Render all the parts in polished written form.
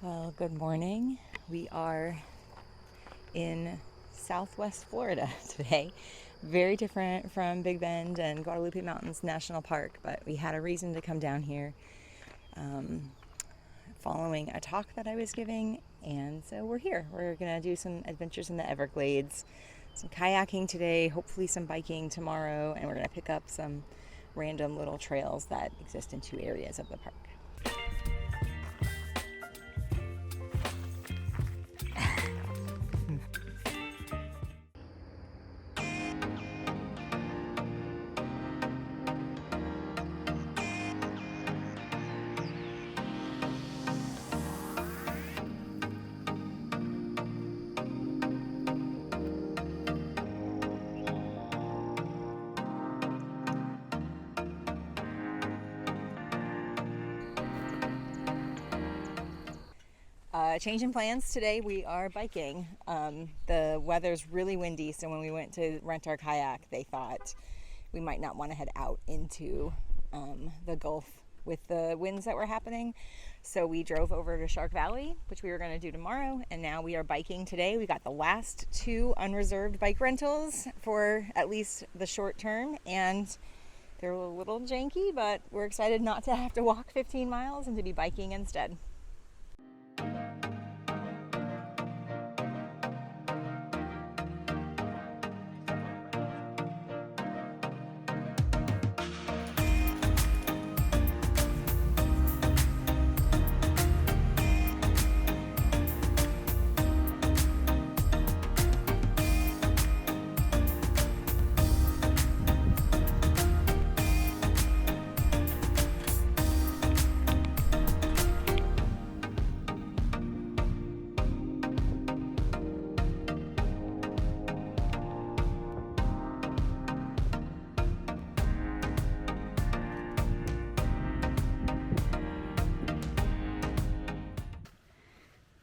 Well, good morning. We are in Southwest Florida today. Very different from Big Bend and Guadalupe Mountains National Park, but we had a reason to come down here following a talk that I was giving, and so we're here. We're gonna do some adventures in the Everglades, some kayaking today, hopefully some biking tomorrow, and we're gonna pick up some random little trails that exist in two areas of the park. Change in plans today. We are biking. The weather's really windy, so when we went to rent our kayak, they thought we might not want to head out into the Gulf with the winds that were happening. So we drove over to Shark Valley, which we were going to do tomorrow, and now we are biking today. We got the last two unreserved bike rentals for at least the short term, and they're a little janky, but we're excited not to have to walk 15 miles and to be biking instead.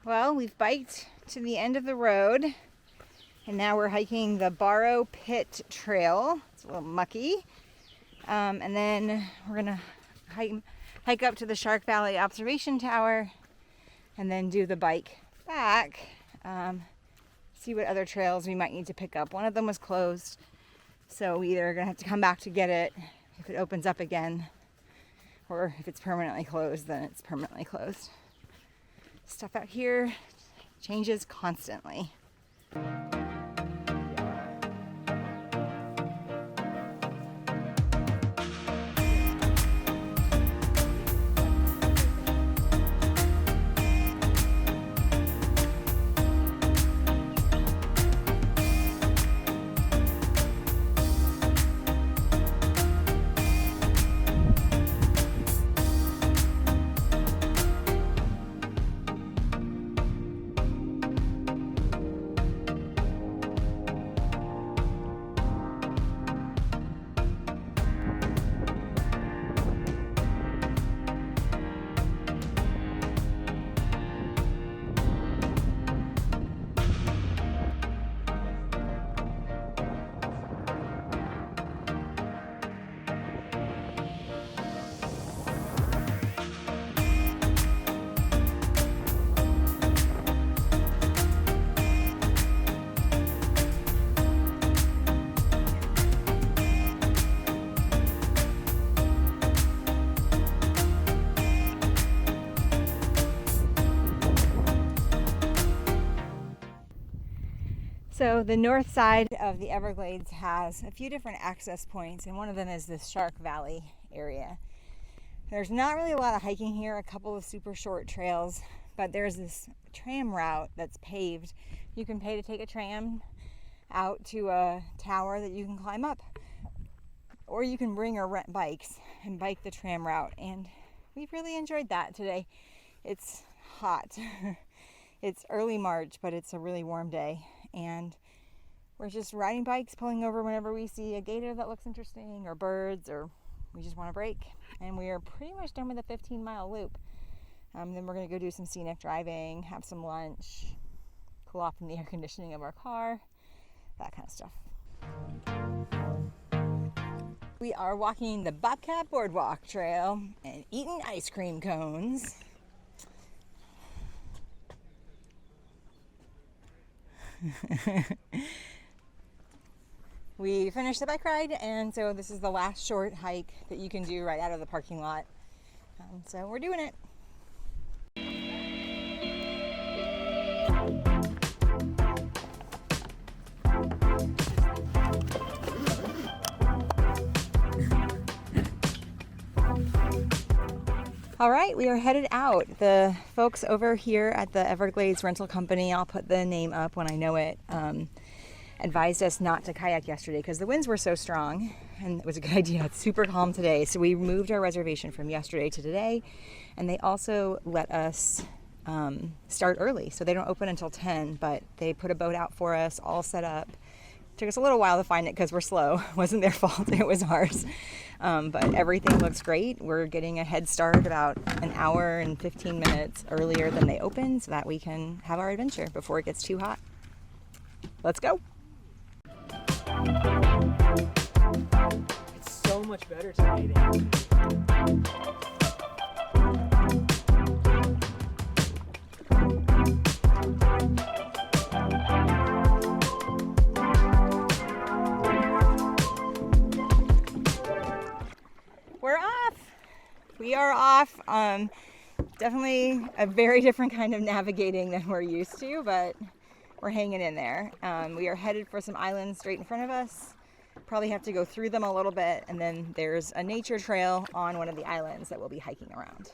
Well, we've biked to the end of the road, and now we're hiking the Barrow Pit Trail. It's a little mucky. And then we're gonna hike up to the Shark Valley Observation Tower, and then do the bike back. See what other trails we might need to pick up. One of them was closed, so we either are gonna have to come back to get it if it opens up again, or if it's permanently closed, then it's permanently closed. Stuff out here changes constantly. So the north side of the Everglades has a few different access points, and one of them is this Shark Valley area. There's not really a lot of hiking here, a couple of super short trails, but there's this tram route that's paved. You can pay to take a tram out to a tower that you can climb up, or you can bring or rent bikes and bike the tram route, and we've really enjoyed that today. It's hot. It's early March, but it's a really warm day, and we're just riding bikes, pulling over whenever we see a gator that looks interesting, or birds, or we just want to break. And we are pretty much done with the 15-mile loop. Then we're going to go do some scenic driving, have some lunch, cool off from the air conditioning of our car, that kind of stuff. We are walking the Bobcat Boardwalk Trail and eating ice cream cones. We finished the bike ride, and so this is the last short hike that you can do right out of the parking lot. So we're doing it. All right, we are headed out. The folks over here at the Everglades rental company, I'll put the name up when I know it, advised us not to kayak yesterday because the winds were so strong, and it was a good idea. It's super calm today, so we moved our reservation from yesterday to today, and they also let us start early, so they don't open until 10, but they put a boat out for us, all set up. Took us a little while to find it because we're slow. It wasn't their fault, it was ours. But everything looks great. We're getting a head start about an hour and 15 minutes earlier than they open so that we can have our adventure before it gets too hot. Let's go. It's so much better today than We're off. We are off. Definitely a very different kind of navigating than we're used to, but we're hanging in there. We are headed for some islands straight in front of us. Probably have to go through them a little bit, and then there's a nature trail on one of the islands that we'll be hiking around.